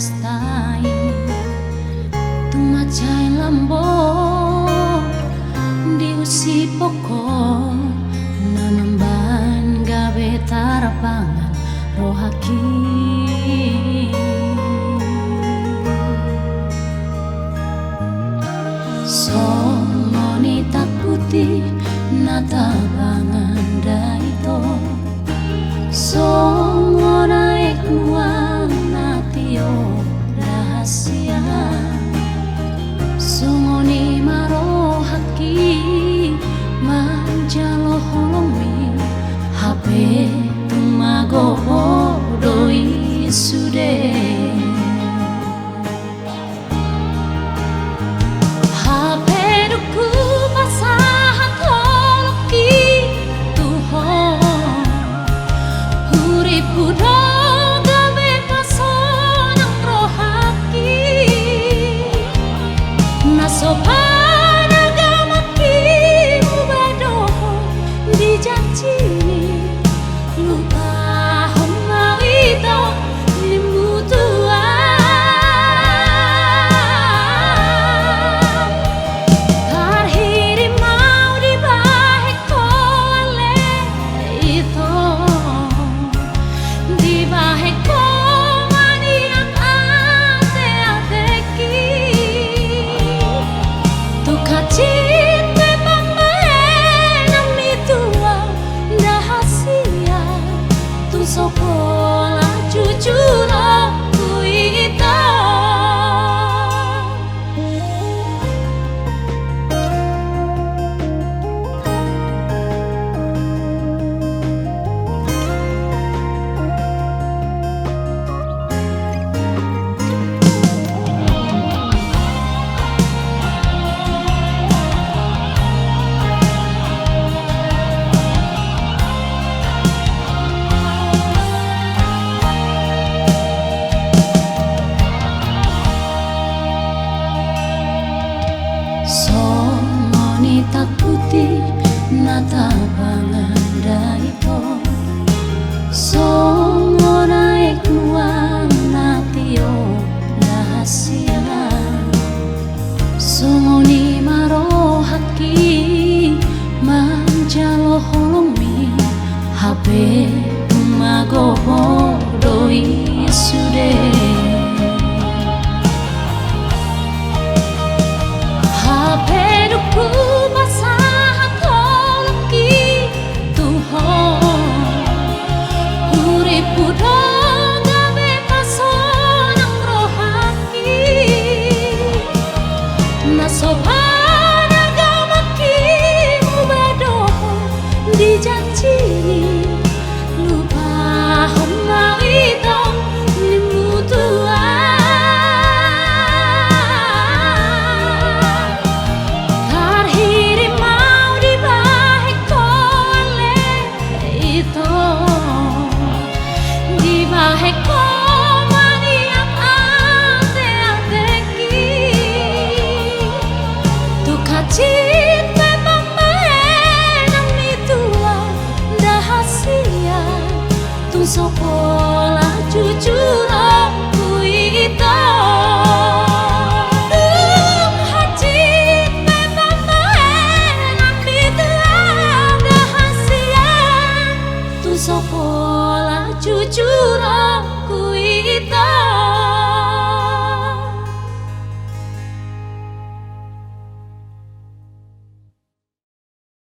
wastai tumacai lambo diusi pokok namamban gawe tarapangan rohaki somoni tak putih nata bangan daito songo naik uang natio rahasia songo ni maro haki manjalo holomi HP tumago doi sude HP duku pasahat holoki tuhon uripu gawe pasonang rohaki nasopan agamaki ubadoho dijanjini lupa homa itu limutuan tarhiri mau dibahek kole itu dibahek komaniak ate-ateki tukacit memang maenam itua rahasia tu sokola jujur aku itu somoni tak putih nata bangan daito songo naik uang natio rahasia songo ni maro haki manjalo holomi HP tumago doi sude HP duku pasahat holoki tuhon uripu gawe pasonang rohaki nasopan agamaki ubadoho dijanjini lupa homa itu limutuan tarhiri mau dibahek kole itu dibahek komaniak ate-ateki tukacit memang maenam itua rahasia tu sopo